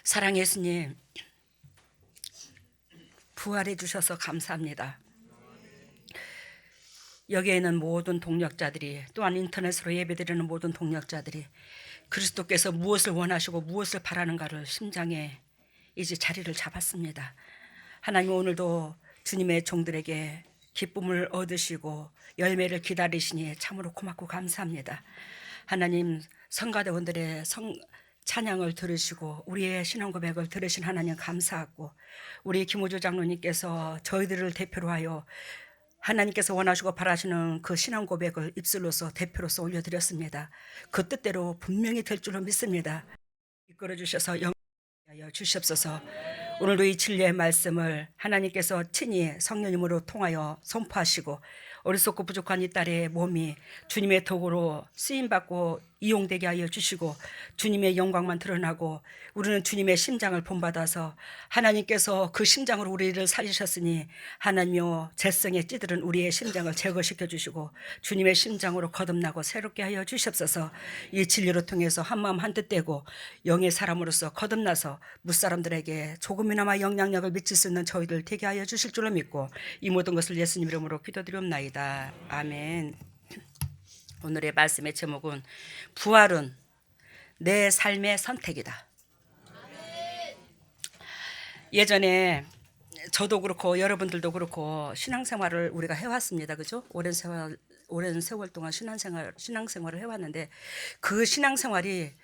사랑의 예수님, 부활해 주셔서 감사합니다. 여기에 있는 모든 동력자들이, 또한 인터넷으로 예배드리는 모든 동력자들이 그리스도께서 무엇을 원하시고 무엇을 바라는가를 심장에 이제 자리를 잡았습니다. 하나님, 오늘도 주님의 종들에게 기쁨을 얻으시고 열매를 기다리시니 참으로 고맙고 감사합니다. 하나님, 성가대원들의 찬양을 들으시고 우리의 신앙 고백을 들으신 하나님 감사하고, 우리 김호주 장로님께서 저희들을 대표로 하여 하나님께서 원하시고 바라시는 그 신앙 고백을 입술로서 대표로서 올려드렸습니다. 그 뜻대로 분명히 될 줄로 믿습니다. 이끌어 주셔서 영하여 주시옵소서. 오늘도 이 진리의 말씀을 하나님께서 친히 성령님으로 통하여 선포하시고, 어리석고 부족한 이 딸의 몸이 주님의 도구로 쓰임받고 이용되게 하여 주시고, 주님의 영광만 드러나고 우리는 주님의 심장을 본받아서 하나님께서 그 심장으로 우리를 살리셨으니 하나님여 재성에 찌들은 우리의 심장을 제거시켜 주시고 주님의 심장으로 거듭나고 새롭게 하여 주시옵소서. 이 진리로 통해서 한마음 한뜻 되고 영의 사람으로서 거듭나서 무사람들에게 조금이나마 영향력을 미칠 수 있는 저희들 되게 하여 주실 줄로 믿고 이 모든 것을 예수님 이름으로 기도드리옵나이다. 아멘. 오늘의 말씀의 제목은 부활은 내 삶의 선택이다. 예전에 저도 그렇고 여러분들도 그렇고 신앙생활을 우리가 해왔습니다. 그죠? 오랜 세월 동안 신앙생활을 해왔는데 그 신앙생활이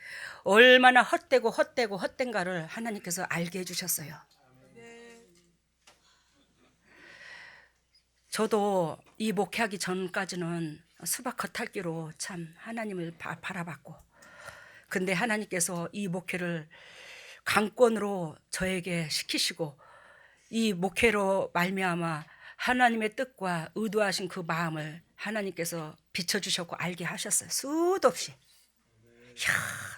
얼마나 헛된가를 하나님께서 알게 해주셨어요. 저도 이 목회하기 전까지는 수박 겉핥기로 참 하나님을 바라봤고, 근데 하나님께서 이 목회를 강권으로 저에게 시키시고 이 목회로 말미암아 하나님의 뜻과 의도하신 그 마음을 하나님께서 비춰주셨고 알게 하셨어요. 수도 없이.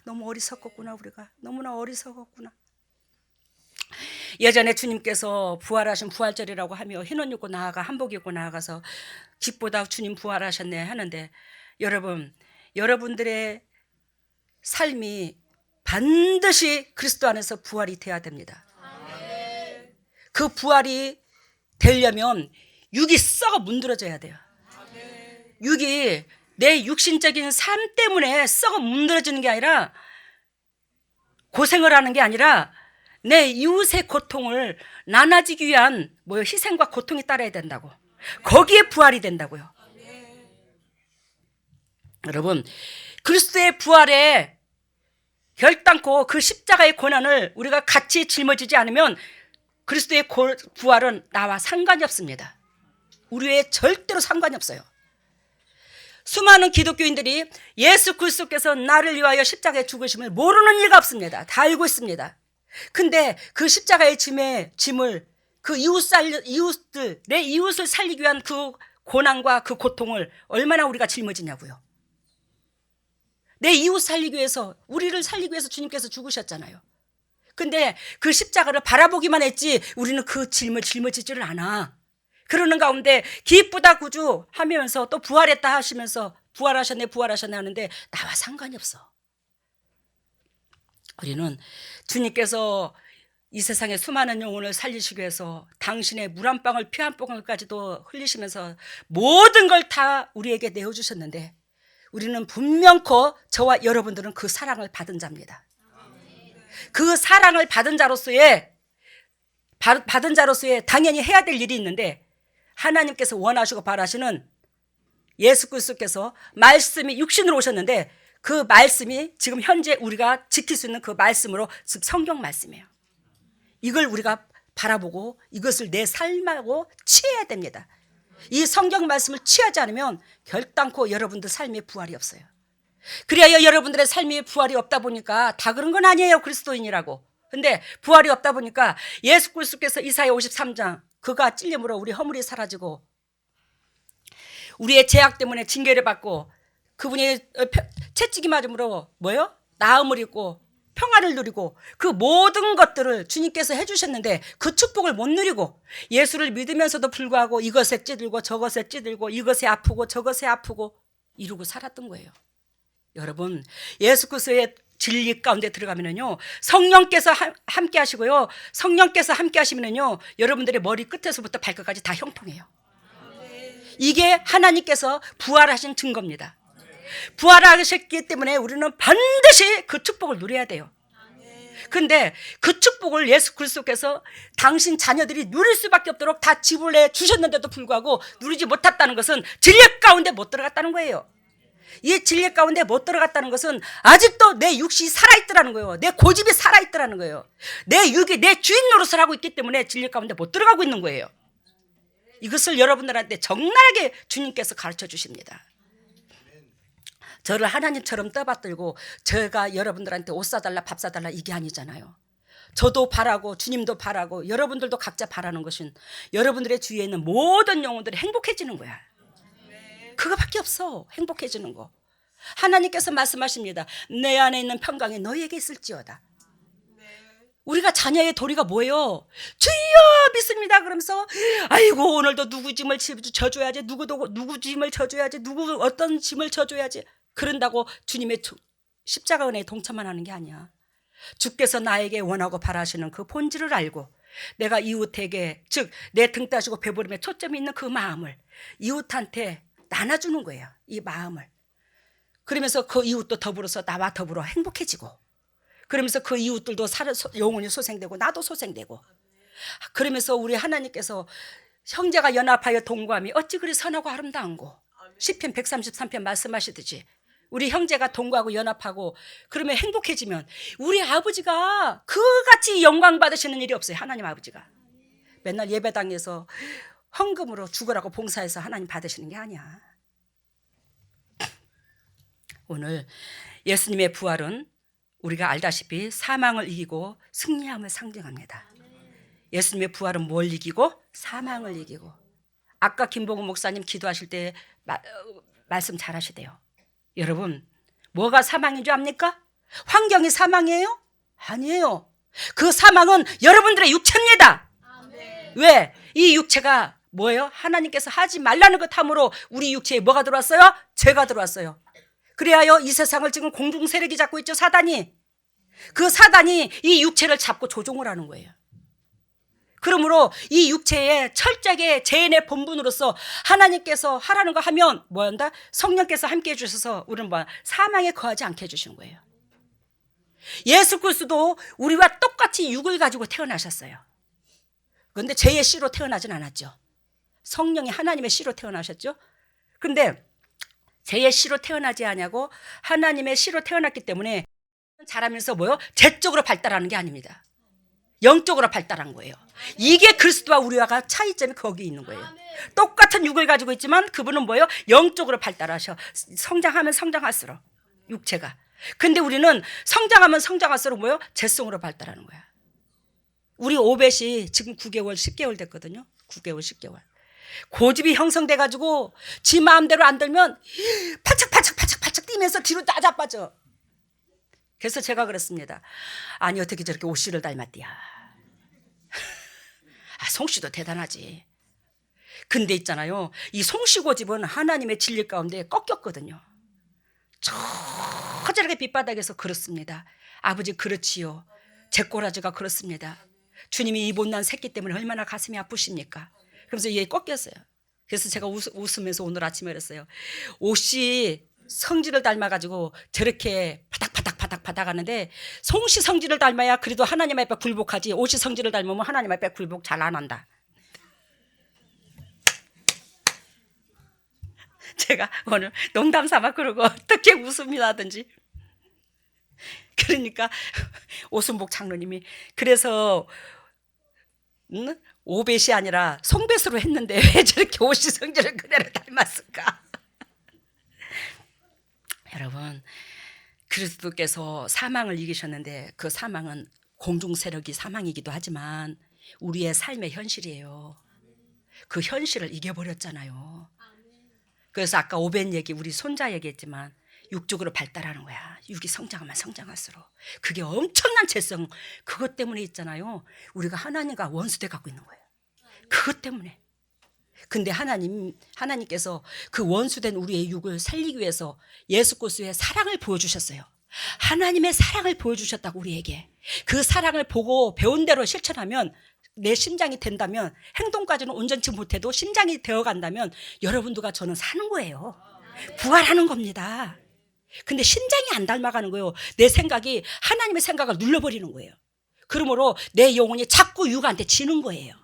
너무 어리석었구나. 우리가 너무나 어리석었구나. 예전에 주님께서 부활하신 부활절이라고 하며 흰 옷 입고 나아가 한복 입고 나아가서 집보다 주님 부활하셨네 하는데, 여러분들의 삶이 반드시 그리스도 안에서 부활이 돼야 됩니다. 그 부활이 되려면 육이 썩어 문드러져야 돼요. 육이 내 육신적인 삶 때문에 썩어 문드러지는 게 아니라, 고생을 하는 게 아니라 내 이웃의 고통을 나눠지기 위한 희생과 고통이 따라야 된다고. 거기에 부활이 된다고요. 여러분, 그리스도의 부활에 결단코 그 십자가의 고난을 우리가 같이 짊어지지 않으면 그리스도의 부활은 나와 상관이 없습니다. 우리의 절대로 상관이 없어요. 수많은 기독교인들이 예수 그리스도께서 나를 위하여 십자가에 죽으심을 모르는 이가 없습니다. 다 알고 있습니다. 근데 그 십자가의 짐을 그 내 이웃을 살리기 위한 그 고난과 그 고통을 얼마나 우리가 짊어지냐고요. 내 이웃 살리기 위해서, 우리를 살리기 위해서 주님께서 죽으셨잖아요. 근데 그 십자가를 바라보기만 했지 우리는 그 짐을 짊어지지를 않아. 그러는 가운데 기쁘다 구주 하면서 또 부활했다 하시면서 부활하셨네 하는데 나와 상관이 없어. 우리는 주님께서 이 세상의 수많은 영혼을 살리시기 위해서 당신의 물 한 방울 피 한 방울까지도 흘리시면서 모든 걸 다 우리에게 내어주셨는데, 우리는 분명코 저와 여러분들은 그 사랑을 받은 자입니다. 그 사랑을 받은 자로서의 당연히 해야 될 일이 있는데, 하나님께서 원하시고 바라시는 예수 그리스도께서 말씀이 육신으로 오셨는데 그 말씀이 지금 현재 우리가 지킬 수 있는 그 말씀으로, 즉 성경 말씀이에요. 이걸 우리가 바라보고 이것을 내 삶하고 취해야 됩니다. 이 성경 말씀을 취하지 않으면 결단코 여러분들 삶에 부활이 없어요. 그래야 여러분들의 삶에 부활이 없다 보니까 다 그런 건 아니에요. 그리스도인이라고. 근데 부활이 없다 보니까 예수 그리스도께서 이사야 53장 그가 찔림으로 우리 허물이 사라지고 우리의 죄악 때문에 징계를 받고 그분이 채찍이 맞음으로 나음을 입고 평화를 누리고 그 모든 것들을 주님께서 해주셨는데 그 축복을 못 누리고 예수를 믿으면서도 불구하고 이것에 찌들고 저것에 찌들고 이것에 아프고 저것에 아프고 이러고 살았던 거예요. 여러분, 예수 그리스도의 진리 가운데 들어가면은요, 성령께서 함께 하시고요, 성령께서 함께 하시면은요, 여러분들의 머리 끝에서부터 발끝까지 다 형통해요. 이게 하나님께서 부활하신 증거입니다. 부활하셨기 때문에 우리는 반드시 그 축복을 누려야 돼요. 근데 그 축복을 예수 그리스도께서 당신 자녀들이 누릴 수밖에 없도록 다 지불해 주셨는데도 불구하고 누리지 못했다는 것은 진리 가운데 못 들어갔다는 거예요. 이 진리 가운데 못 들어갔다는 것은 아직도 내 육신이 살아있더라는 거예요. 내 고집이 살아있더라는 거예요. 내 육이 내 주인 노릇을 하고 있기 때문에 진리 가운데 못 들어가고 있는 거예요. 이것을 여러분들한테 적나라하게 주님께서 가르쳐 주십니다. 저를 하나님처럼 떠받들고 제가 여러분들한테 옷 사달라 밥 사달라 이게 아니잖아요. 저도 바라고 주님도 바라고 여러분들도 각자 바라는 것은 여러분들의 주위에 있는 모든 영혼들이 행복해지는 거야. 그거밖에 없어. 행복해지는 거. 하나님께서 말씀하십니다. 내 안에 있는 평강이 너희에게 있을지어다. 우리가 자녀의 도리가 뭐예요? 주여 믿습니다 그러면서 아이고 오늘도 누구 짐을 져줘야지, 누구 짐을 져줘야지, 누구 어떤 짐을 져줘야지, 그런다고 주님의 십자가 은혜에 동참만 하는 게 아니야. 주께서 나에게 원하고 바라시는 그 본질을 알고 내가 이웃에게, 즉 내 등 따시고 배부름에 초점이 있는 그 마음을 이웃한테 나눠주는 거예요. 이 마음을. 그러면서 그 이웃도 더불어서 나와 더불어 행복해지고, 그러면서 그 이웃들도 영혼이 소생되고 나도 소생되고, 그러면서 우리 하나님께서 형제가 연합하여 동거함이 어찌 그리 선하고 아름다운고, 시편 133편 말씀하시듯이 우리 형제가 동거하고 연합하고 그러면 행복해지면 우리 아버지가 그같이 영광 받으시는 일이 없어요. 하나님 아버지가 맨날 예배당에서 헌금으로 죽으라고 봉사해서 하나님 받으시는 게 아니야. 오늘 예수님의 부활은 우리가 알다시피 사망을 이기고 승리함을 상징합니다. 예수님의 부활은 뭘 이기고? 사망을 이기고. 아까 김봉우 목사님 기도하실 때 말씀 잘 하시대요. 여러분, 뭐가 사망인 줄 압니까? 환경이 사망이에요? 아니에요. 그 사망은 여러분들의 육체입니다. 왜? 이 육체가 뭐예요? 하나님께서 하지 말라는 것 함으로 우리 육체에 뭐가 들어왔어요? 죄가 들어왔어요. 그래야 이 세상을 지금 공중 세력이 잡고 있죠. 사단이. 그 사단이 이 육체를 잡고 조종을 하는 거예요. 그러므로 이 육체에 철저하게 죄인의 본분으로서 하나님께서 하라는 거 하면 뭐한다? 성령께서 함께 해주셔서 우리는 사망에 거하지 않게 해주시는 거예요. 예수 그리스도도 우리와 똑같이 육을 가지고 태어나셨어요. 그런데 죄의 씨로 태어나진 않았죠. 성령이 하나님의 씨로 태어나셨죠. 그런데 죄의 씨로 태어나지 않냐고 하나님의 씨로 태어났기 때문에 자라면서 뭐요? 죄적으로 발달하는 게 아닙니다. 영적으로 발달한 거예요. 이게 그리스도와 우리와가 차이점이 거기 있는 거예요. 똑같은 육을 가지고 있지만 그분은 뭐예요? 영적으로 발달하셔. 성장하면 성장할수록 육체가. 근데 우리는 성장하면 성장할수록 뭐예요? 죄성으로 발달하는 거야. 우리 오벳이 지금 9개월 10개월 됐거든요. 9개월 10개월. 고집이 형성돼 가지고 지 마음대로 안 들면 팔짝팔짝 뛰면서 뒤로 따자빠져. 그래서 제가 그랬습니다. 아니 어떻게 저렇게 오씨를 닮았디야. 송씨도 대단하지. 근데 있잖아요, 이 송씨 고집은 하나님의 진리 가운데 꺾였거든요. 저렇게 빛바닥에서 그렇습니다. 아버지 그렇지요. 제 꼬라지가 그렇습니다. 주님이 이 못난 새끼 때문에 얼마나 가슴이 아프십니까? 그러면서 얘 꺾였어요. 그래서 제가 웃으면서 오늘 아침에 그랬어요. 옷이 성질을 닮아가지고 저렇게 바닥바닥 하는데 송씨 성질을 닮아야 그래도 하나님 앞에 굴복하지, 옷이 성질을 닮으면 하나님 앞에 굴복 잘 안 한다. 제가 오늘 농담 삼아 그러고 어떻게 웃음이 나든지. 그러니까 오순복 장로님이 그래서 오벳이 아니라 송벳으로 했는데 왜 저렇게 옷이 성질을 그대로 닮았을까? 여러분, 그리스도께서 사망을 이기셨는데 그 사망은 공중 세력이 사망이기도 하지만 우리의 삶의 현실이에요. 그 현실을 이겨버렸잖아요. 그래서 아까 오벳 얘기, 우리 손자 얘기했지만 육적으로 발달하는 거야. 육이 성장하면 성장할수록. 그게 엄청난 죄성, 그것 때문에 있잖아요. 우리가 하나님과 원수돼 갖고 있는 거예요. 그것 때문에. 근데 하나님께서 그 원수된 우리의 육을 살리기 위해서 예수 그리스도의 사랑을 보여주셨어요. 하나님의 사랑을 보여주셨다고 우리에게. 그 사랑을 보고 배운 대로 실천하면 내 심장이 된다면, 행동까지는 온전치 못해도 심장이 되어간다면 여러분들과 저는 사는 거예요. 부활하는 겁니다. 근데 심장이 안 닮아가는 거예요. 내 생각이 하나님의 생각을 눌러버리는 거예요. 그러므로 내 영혼이 자꾸 육한테 지는 거예요.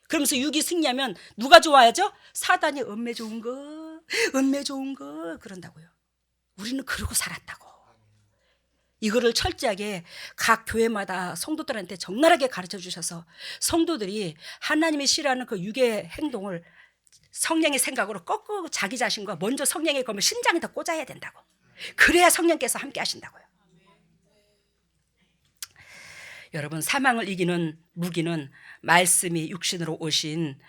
그러면서 육이 승리하면 누가 좋아야죠? 사단이 음매 좋은 거, 음매 좋은 거 그런다고요. 우리는 그러고 살았다고. 이거를 철저하게 각 교회마다 성도들한테 적나라하게 가르쳐 주셔서 성도들이 하나님이 싫어하는 그 육의 행동을 성령의 생각으로 꺾고 자기 자신과 먼저 성령의 검을 심장에 더 꽂아야 된다고. 그래야 성령께서 함께 하신다고요. 여러분, 사망을 이기는 무기는 말씀이 육신으로 오신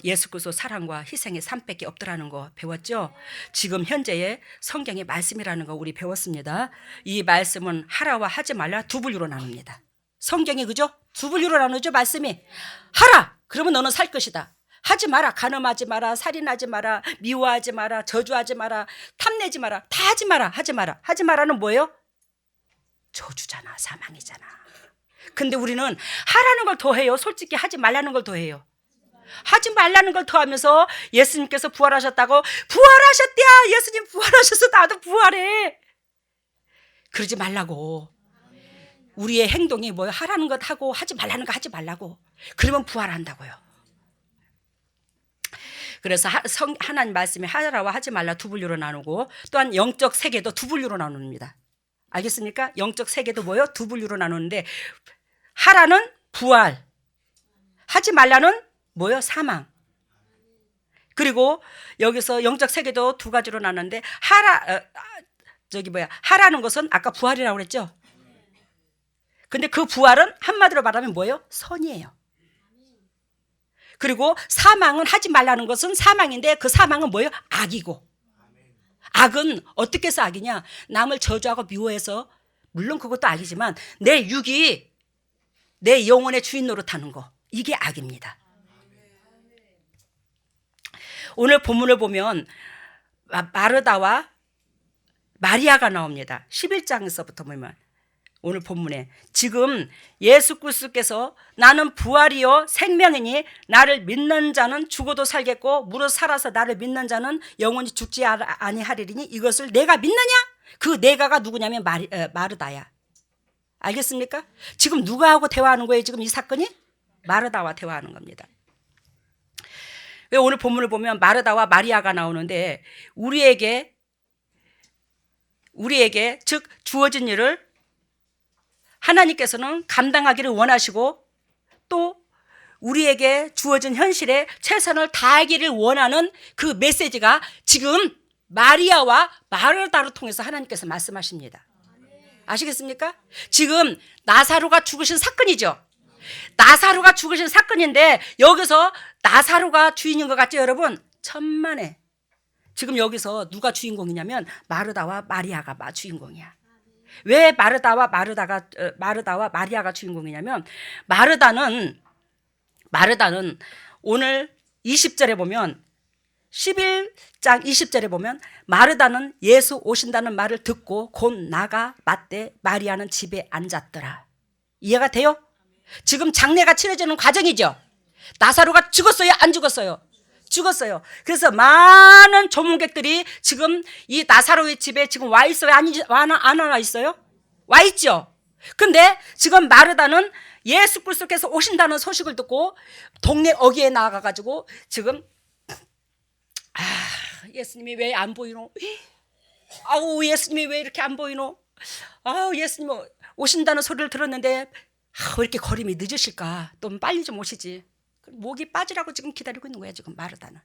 예수 그리스도 사랑과 희생의 삶밖에 없더라는 거 배웠죠? 지금 현재의 성경의 말씀이라는 거 우리 배웠습니다. 이 말씀은 하라와 하지 말라 두 분류로 나눕니다. 성경이 그죠? 두 분류로 나누죠. 말씀이 하라! 그러면 너는 살 것이다. 하지 마라. 간음하지 마라. 살인하지 마라. 미워하지 마라. 저주하지 마라. 탐내지 마라. 다 하지 마라. 하지 마라. 하지 마라는 뭐예요? 저주잖아. 사망이잖아. 근데 우리는 하라는 걸 더해요. 솔직히 하지 말라는 걸 더해요. 하지 말라는 걸 더하면서 예수님께서 부활하셨다고, 부활하셨대야. 예수님 부활하셔서 나도 부활해. 그러지 말라고. 우리의 행동이 뭐예요? 하라는 것 하고 하지 말라는 거 하지 말라고. 그러면 부활한다고요. 그래서 하나님 말씀이 하라와 하지 말라 두 분류로 나누고, 또한 영적 세계도 두 분류로 나눕니다. 알겠습니까? 영적 세계도 뭐예요? 두 분류로 나누는데, 하라는 부활, 하지 말라는 뭐예요? 사망. 그리고 여기서 영적 세계도 두 가지로 나누는데, 하라는 것은 아까 부활이라고 그랬죠? 근데 그 부활은 한마디로 말하면 뭐예요? 선이에요. 그리고 사망은, 하지 말라는 것은 사망인데, 그 사망은 뭐예요? 악이고. 악은 어떻게 해서 악이냐? 남을 저주하고 미워해서, 물론 그것도 악이지만 내 육이 내 영혼의 주인 노릇하는 거, 이게 악입니다. 오늘 본문을 보면 마르다와 마리아가 나옵니다. 11장에서부터 보면 오늘 본문에 지금 예수 그리스도께서 나는 부활이요 생명이니 나를 믿는 자는 죽어도 살겠고 무릇 살아서 나를 믿는 자는 영원히 죽지 아니하리니 이것을 내가 믿느냐? 그 내가가 누구냐면 마르다야. 알겠습니까? 지금 누구하고 대화하는 거예요? 지금 이 사건이? 마르다와 대화하는 겁니다. 왜 오늘 본문을 보면 마르다와 마리아가 나오는데 우리에게 즉 주어진 일을 하나님께서는 감당하기를 원하시고 또 우리에게 주어진 현실에 최선을 다하기를 원하는 그 메시지가 지금 마리아와 마르다를 통해서 하나님께서 말씀하십니다. 아시겠습니까? 지금 나사로가 죽으신 사건이죠. 나사로가 죽으신 사건인데 여기서 나사로가 주인인 것 같죠, 여러분? 천만에. 지금 여기서 누가 주인공이냐면 마르다와 마리아가 주인공이야. 왜 마르다와 마리아가 주인공이냐면 마르다는 오늘 20절에 보면 11장 20절에 보면 마르다는 예수 오신다는 말을 듣고 곧 나가 맞대 마리아는 집에 앉았더라. 이해가 돼요? 지금 장례가 치러지는 과정이죠. 나사로가 죽었어요? 안 죽었어요? 죽었어요. 그래서 많은 조문객들이 지금 이 나사로의 집에 지금 와 있어요? 안 와 있어요? 와 있죠. 근데 지금 마르다는 예수 그리스도께서 오신다는 소식을 듣고 동네 어귀에 나가가지고 지금 예수님이 왜 안 보이노? 아우 예수님이 왜 이렇게 안 보이노? 아우 예수님 오신다는 소리를 들었는데 왜 이렇게 걸음이 늦으실까? 또 빨리 좀 오시지. 목이 빠지라고 지금 기다리고 있는 거야 지금 마르다는.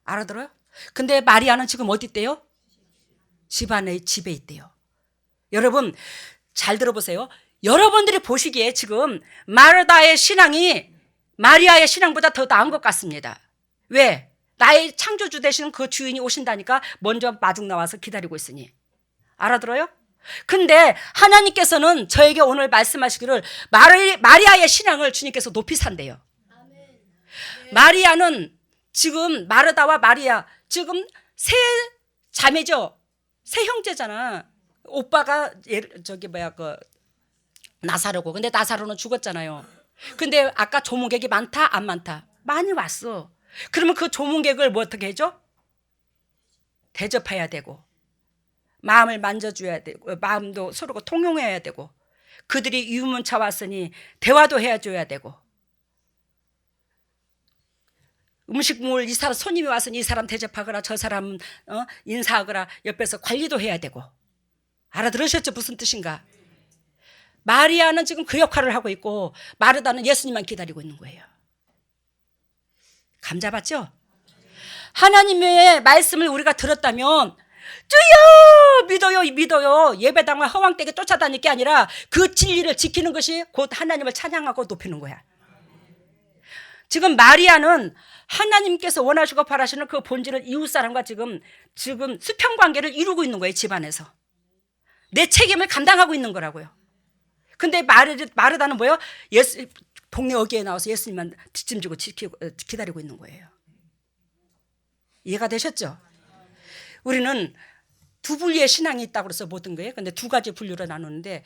알아들어요? 근데 마리아는 지금 어디 있대요? 집에 있대요. 여러분 잘 들어보세요. 여러분들이 보시기에 지금 마르다의 신앙이 마리아의 신앙보다 더 나은 것 같습니다. 왜? 나의 창조주 되시는 그 주인이 오신다니까 먼저 마중 나와서 기다리고 있으니. 알아들어요? 근데 하나님께서는 저에게 오늘 말씀하시기를 마리아의 신앙을 주님께서 높이 산대요. 마리아는 지금 마르다와 마리아 지금 세 자매죠. 세 형제잖아. 오빠가 나사로고, 근데 나사로는 죽었잖아요. 근데 아까 조문객이 많다 안 많다? 많이 왔어. 그러면 그 조문객을 뭐 어떻게 해줘? 대접해야 되고, 마음을 만져줘야 되고, 마음도 서로가 통용해야 되고, 그들이 유문차 왔으니 대화도 해줘야 되고, 음식물 이 사람 손님이 왔으니 이 사람 대접하거나 저 사람 인사하거나 옆에서 관리도 해야 되고. 알아들으셨죠? 무슨 뜻인가? 마리아는 지금 그 역할을 하고 있고 마르다는 예수님만 기다리고 있는 거예요. 감 잡았죠? 하나님의 말씀을 우리가 들었다면 주여 믿어요 믿어요 예배당과 허황되게 쫓아다닐 게 아니라 그 진리를 지키는 것이 곧 하나님을 찬양하고 높이는 거야. 지금 마리아는 하나님께서 원하시고 바라시는 그 본질을 이웃사람과 지금 수평관계를 이루고 있는 거예요. 집안에서 내 책임을 감당하고 있는 거라고요. 근데 마르다는 뭐예요? 동네 어귀에 나와서 예수님만 뒷짐지고 기다리고 있는 거예요. 이해가 되셨죠? 우리는 두 분리의 신앙이 있다고 그래서 모든 거예요. 근데 두 가지 분류로 나누는데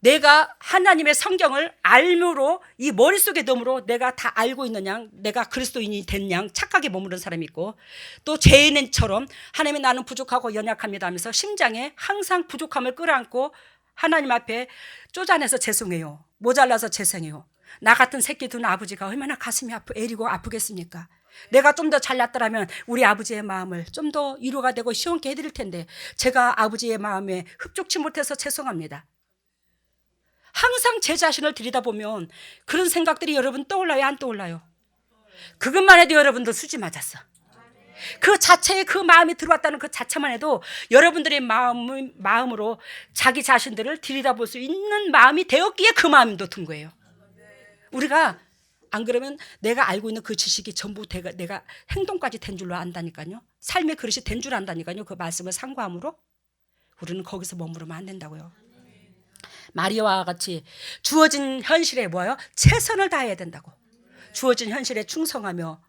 내가 하나님의 성경을 알므로 이 머릿속에 넣으므로 내가 다 알고 있는 양, 내가 그리스도인이 된 양 착하게 머무르는 사람이 있고, 또 죄인처럼 하나님이 나는 부족하고 연약합니다 하면서 심장에 항상 부족함을 끌어안고 하나님 앞에 쪼잔해서 죄송해요, 모자라서 죄송해요, 나 같은 새끼 둔 아버지가 얼마나 가슴이 애리고 아프겠습니까? 내가 좀 더 잘났더라면 우리 아버지의 마음을 좀 더 위로가 되고 시원케 해드릴 텐데 제가 아버지의 마음에 흡족치 못해서 죄송합니다. 항상 제 자신을 들여다보면 그런 생각들이 여러분 떠올라요, 안 떠올라요? 그것만 해도 여러분들 수지 맞았어. 그 자체에 그 마음이 들어왔다는 그 자체만 해도 여러분들의 마음으로 자기 자신들을 들여다볼 수 있는 마음이 되었기에 그 마음도 든 거예요. 우리가 안 그러면 내가 알고 있는 그 지식이 전부 내가 행동까지 된 줄로 안다니까요. 삶의 그릇이 된 줄 안다니까요. 그 말씀을 상고함으로 우리는 거기서 머무르면 안 된다고요. 마리아와 같이 주어진 현실에 뭐예요? 최선을 다해야 된다고. 주어진 현실에 충성하며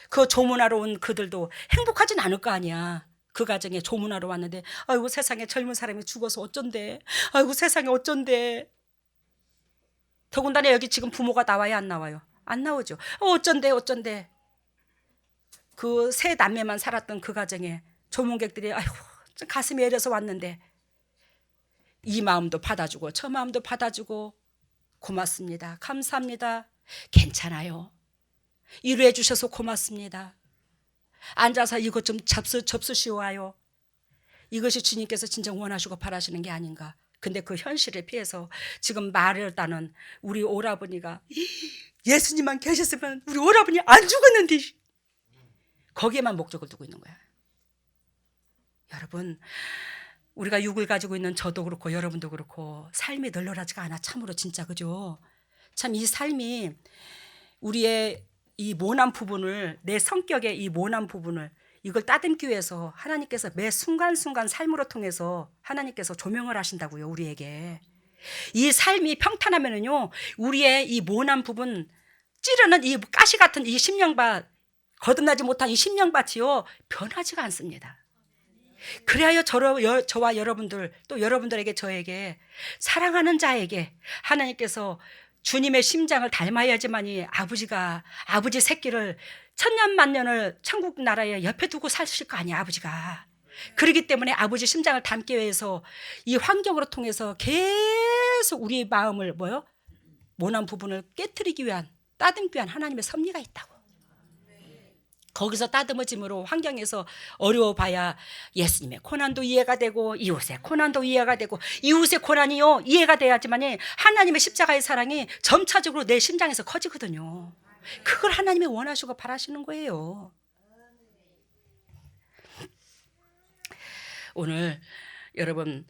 그 조문하러 온 그들도 행복하진 않을 거 아니야. 그 가정에 조문하러 왔는데 아이고 세상에 젊은 사람이 죽어서 어쩐대. 아이고 세상에 어쩐대. 더군다나 여기 지금 부모가 나와요, 안 나와요? 안 나오죠. 어쩐대. 그 세 남매만 살았던 그 가정에 조문객들이 아이고 가슴이 애려서 왔는데 이 마음도 받아주고 저 마음도 받아주고 고맙습니다. 감사합니다. 괜찮아요. 위로해 주셔서 고맙습니다. 앉아서 이것 좀 접수시와요. 이것이 주님께서 진정 원하시고 바라시는 게 아닌가. 근데 그 현실을 피해서 지금 마르다는 우리 오라버니가 예수님만 계셨으면 우리 오라버니 안 죽었는데 거기에만 목적을 두고 있는 거야. 여러분, 우리가 육을 가지고 있는 저도 그렇고 여러분도 그렇고 삶이 널널하지가 않아. 참으로 진짜 그죠? 참 이 삶이 우리의 이 모난 부분을, 내 성격의 이 모난 부분을 이걸 따듬기 위해서 하나님께서 매 순간순간 삶으로 통해서 하나님께서 조명을 하신다고요. 우리에게 이 삶이 평탄하면은요 우리의 이 모난 부분 찌르는 이 가시 같은 이 심령밭, 거듭나지 못한 이 심령밭이요 변하지가 않습니다. 그래야 저와 여러분들 또 여러분들에게 저에게 사랑하는 자에게 하나님께서 주님의 심장을 닮아야지만이 아버지 새끼를 천년 만년을 천국 나라에 옆에 두고 사실 거 아니야 아버지가. 그렇기 때문에 아버지 심장을 닮기 위해서 이 환경으로 통해서 계속 우리의 마음을 모난 부분을 깨트리기 위한, 따듬기 위한 하나님의 섭리가 있다고. 거기서 따듬어짐으로 환경에서 어려워봐야 예수님의 고난도 이해가 되고 이웃의 고난도 이해가 되고 이웃의 고난이요 이해가 돼야지만이 하나님의 십자가의 사랑이 점차적으로 내 심장에서 커지거든요. 그걸 하나님이 원하시고 바라시는 거예요. 오늘 여러분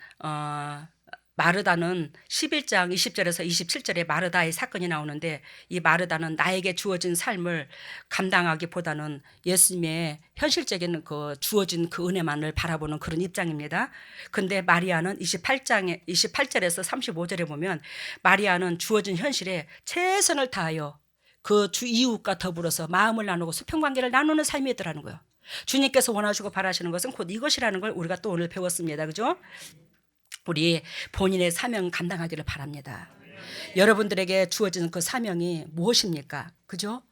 마르다는 11장 20절에서 27절에 마르다의 사건이 나오는데 이 마르다는 나에게 주어진 삶을 감당하기보다는 예수님의 현실적인 그 주어진 그 은혜만을 바라보는 그런 입장입니다. 근데 마리아는 28절에서 35절에 보면 마리아는 주어진 현실에 최선을 다하여 그 주 이웃과 더불어서 마음을 나누고 수평관계를 나누는 삶이더라는 거예요. 주님께서 원하시고 바라시는 것은 곧 이것이라는 걸 우리가 또 오늘 배웠습니다. 그죠? 우리 본인의 사명 감당하기를 바랍니다. 여러분들에게 주어지는 그 사명이 무엇입니까? 그죠?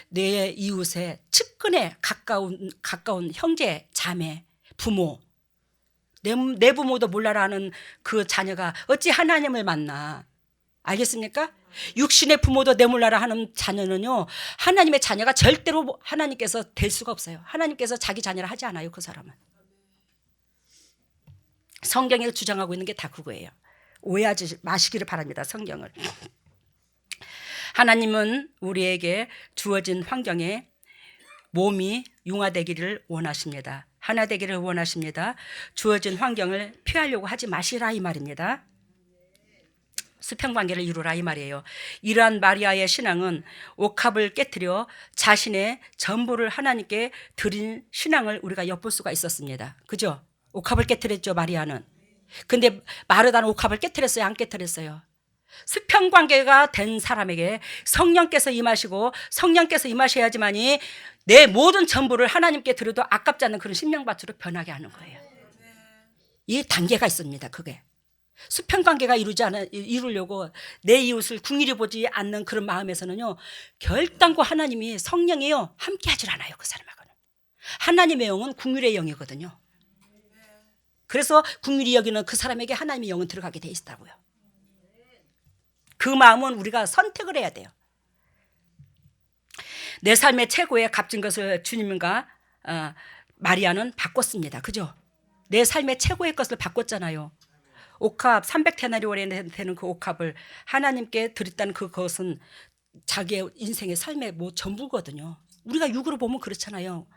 내 이웃의 측근에 가까운 형제, 자매, 부모, 내 부모도 몰라라는 그 자녀가 어찌 하나님을 만나? 알겠습니까? 육신의 부모도 내 몰라라 하는 자녀는요, 하나님의 자녀가 절대로 하나님께서 될 수가 없어요. 하나님께서 자기 자녀라 하지 않아요, 그 사람은. 성경에 주장하고 있는 게 다 그거예요. 오해하지 마시기를 바랍니다, 성경을. 하나님은 우리에게 주어진 환경에 몸이 융화되기를 원하십니다. 하나 되기를 원하십니다. 주어진 환경을 피하려고 하지 마시라 이 말입니다. 수평관계를 이루라 이 말이에요. 이러한 마리아의 신앙은 옥합을 깨뜨려 자신의 전부를 하나님께 드린 신앙을 우리가 엿볼 수가 있었습니다. 그죠? 옥합을 깨뜨렸죠, 마리아는. 근데 마르다는 옥합을 깨뜨렸어요, 안 깨뜨렸어요? 수평관계가 된 사람에게 성령께서 임하시고 성령께서 임하셔야지만이 내 모든 전부를 하나님께 드려도 아깝지 않는 그런 신명밭으로 변하게 하는 거예요. 이 단계가 있습니다. 그게 수평관계가 이루려고 내 이웃을 궁일이 보지 않는 그런 마음에서는요, 결단코 하나님이 성령이요 함께 하질 않아요. 그 사람하고는. 하나님의 영은 궁일의 영이거든요. 그래서 궁일이 여기는 그 사람에게 하나님의 영은 들어가게 돼 있다고요. 그 마음은 우리가 선택을 해야 돼요. 내 삶의 최고의 값진 것을 주님과 마리아는 바꿨습니다. 그죠? 내 삶의 최고의 것을 바꿨잖아요. 옥합 300데나리온에 되는 그 옥합을 하나님께 드렸다는 그것은 자기의 인생의 삶의 뭐 전부거든요. 우리가 육으로 보면 그렇잖아요.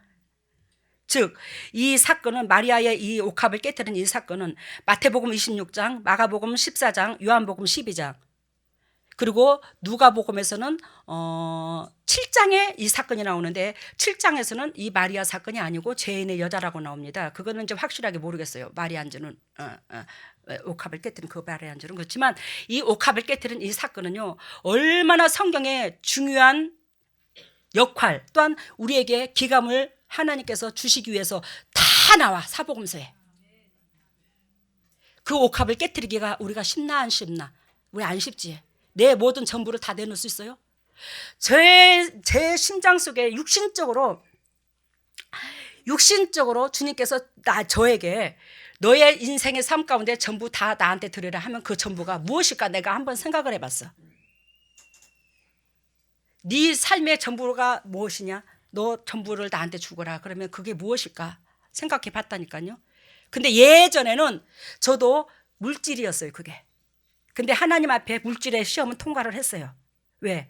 즉, 이 사건은 마리아의 이 옥합을 깨뜨린 이 사건은 마태복음 26장, 마가복음 14장, 요한복음 12장, 그리고 누가복음에서는 7장에 이 사건이 나오는데 7장에서는 이 마리아 사건이 아니고 죄인의 여자라고 나옵니다. 그거는 좀 확실하게 모르겠어요. 마리아인지는 옥합을 깨뜨린 그 마리아인지는. 그렇지만 이 옥합을 깨뜨린 이 사건은요, 얼마나 성경의 중요한 역할 또한 우리에게 기감을 하나님께서 주시기 위해서 다 나와, 사복음서에. 그 옥합을 깨뜨리기가 우리가 쉽나 안 쉽나? 왜 안 쉽지? 내 모든 전부를 다 내놓을 수 있어요? 제 심장 속에 육신적으로 주님께서 저에게 너의 인생의 삶 가운데 전부 다 나한테 드리라 하면 그 전부가 무엇일까? 내가 한번 생각을 해봤어. 네 삶의 전부가 무엇이냐? 너 전부를 나한테 주거라. 그러면 그게 무엇일까? 생각해 봤다니까요. 근데 예전에는 저도 물질이었어요, 그게. 근데 하나님 앞에 물질의 시험은 통과를 했어요. 왜?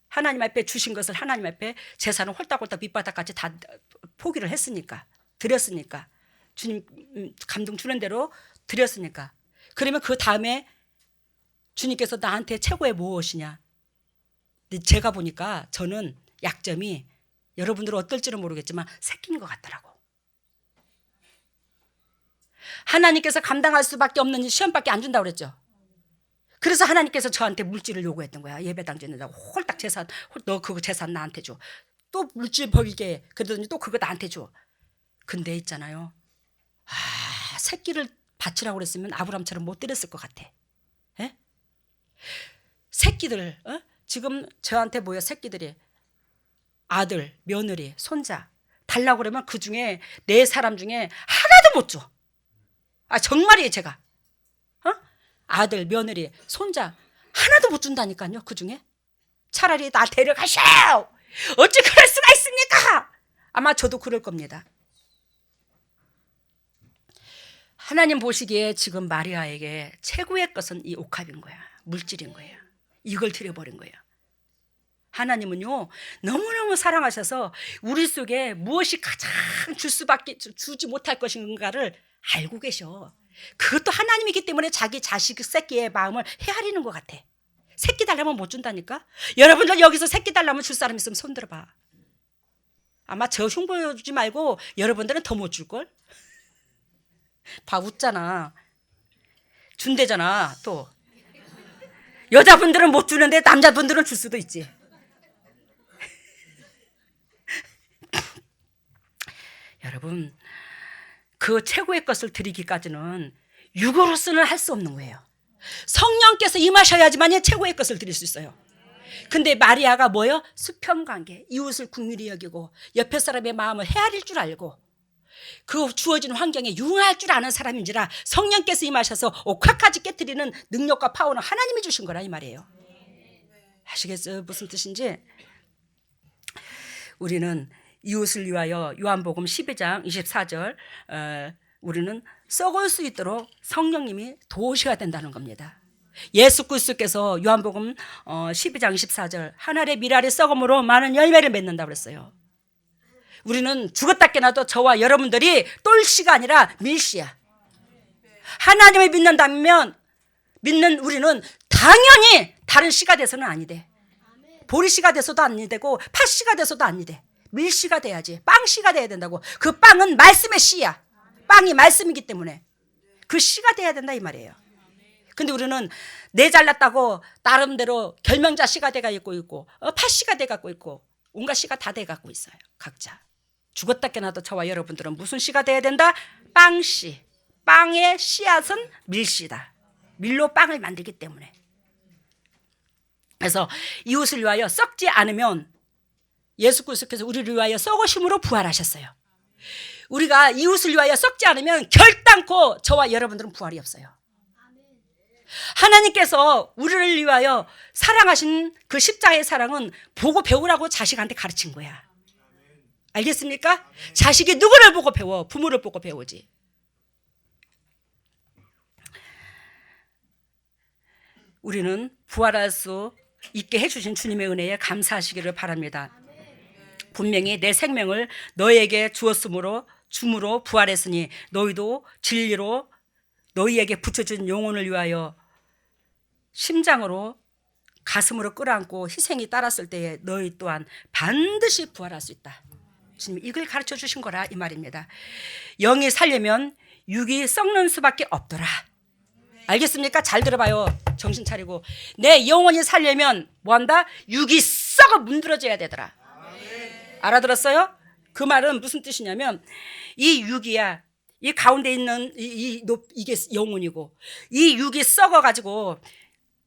하나님 앞에 주신 것을 하나님 앞에 재산을 홀딱홀딱 밑바닥까지 다 포기를 했으니까, 드렸으니까, 주님 감동 주는 대로 드렸으니까. 그러면 그 다음에 주님께서 나한테 최고의 무엇이냐? 제가 보니까 저는 약점이 여러분들은 어떨지는 모르겠지만 새끼인 것 같더라고. 하나님께서 감당할 수밖에 없는 시험밖에 안 준다고 그랬죠. 그래서 하나님께서 저한테 물질을 요구했던 거야. 예배당 짓는다고 홀딱 재산, 너 그거 재산 나한테 줘. 또 물질 벌게. 그러더니 또 그거 나한테 줘. 근데 있잖아요, 새끼를 바치라고 그랬으면 아브람처럼 못 드렸을 것 같아. 에? 새끼들, 지금 저한테 뭐야, 새끼들이 아들, 며느리, 손자 달라고 그러면 그 중에 4사람 중에 하나도 못 줘. 정말이에요. 제가 아들, 며느리, 손자 하나도 못 준다니까요. 그 중에 차라리 나 데려가셔. 어찌 그럴 수가 있습니까? 아마 저도 그럴 겁니다. 하나님 보시기에 지금 마리아에게 최고의 것은 이 옥합인 거야. 물질인 거예요. 이걸 드려버린 거예요. 하나님은요, 너무너무 사랑하셔서 우리 속에 무엇이 가장 주지 못할 것인가를 알고 계셔. 그것도 하나님이기 때문에 자기 자식 새끼의 마음을 헤아리는 것 같아. 새끼 달라면 못 준다니까. 여러분들 여기서 새끼 달라면 줄 사람 있으면 손 들어봐. 아마 저 흉보여주지 말고 여러분들은 더 못 줄걸. 봐, 웃잖아. 준대잖아. 또 여자분들은 못 주는데 남자분들은 줄 수도 있지. 여러분, 그 최고의 것을 드리기까지는 육으로서는 할 수 없는 거예요. 성령께서 임하셔야지만 최고의 것을 드릴 수 있어요. 근데 마리아가 뭐예요? 수평관계, 이웃을 긍휼히 여기고 옆에 사람의 마음을 헤아릴 줄 알고 그 주어진 환경에 융화할 줄 아는 사람인지라 성령께서 임하셔서 옥화까지 깨뜨리는 능력과 파워는 하나님이 주신 거라 이 말이에요. 아시겠어요? 무슨 뜻인지? 우리는 이웃을 위하여 요한복음 12장 24절 우리는 썩을 수 있도록 성령님이 도우셔야 된다는 겁니다. 예수 그리스도께서 요한복음 12장 24절 하늘의 밀알이 썩음으로 많은 열매를 맺는다고 그랬어요. 우리는 죽었다 깨나도 저와 여러분들이 똘씨가 아니라 밀씨야. 하나님을 믿는다면 믿는 우리는 당연히 다른 씨가 돼서는 아니 돼. 보리씨가 돼서도 아니 되고 팥씨가 돼서도 아니 돼. 밀씨가 돼야지. 빵씨가 돼야 된다고. 그 빵은 말씀의 씨야. 빵이 말씀이기 때문에 그 씨가 돼야 된다 이 말이에요. 근데 우리는 내 잘났다고 나름대로 결명자 씨가 돼가고 있고 팥씨가 돼가고 있고 온갖 씨가 다 돼가고 있어요. 각자. 죽었다 깨나도 저와 여러분들은 무슨 씨가 돼야 된다? 빵씨. 빵의 씨앗은 밀씨다. 밀로 빵을 만들기 때문에. 그래서 이웃을 위하여 썩지 않으면 예수 그리스도께서 우리를 위하여 썩으심으로 부활하셨어요. 우리가 이웃을 위하여 썩지 않으면 결단코 저와 여러분들은 부활이 없어요. 하나님께서 우리를 위하여 사랑하신 그 십자가의 사랑은 보고 배우라고 자식한테 가르친 거야. 알겠습니까? 자식이 누구를 보고 배워? 부모를 보고 배우지. 우리는 부활할 수 있게 해주신 주님의 은혜에 감사하시기를 바랍니다. 분명히 내 생명을 너희에게 주었으므로 부활했으니 너희도 진리로 너희에게 붙여진 영혼을 위하여 심장으로 가슴으로 끌어안고 희생이 따랐을 때에 너희 또한 반드시 부활할 수 있다. 주님 이걸 가르쳐 주신 거라 이 말입니다. 영이 살려면 육이 썩는 수밖에 없더라. 알겠습니까? 잘 들어봐요. 정신 차리고. 내 영혼이 살려면 뭐한다? 육이 썩어 문드러져야 되더라. 알아들었어요? 그 말은 무슨 뜻이냐면 이 육이야. 이 가운데 있는 이게 영혼이고 이 육이 썩어가지고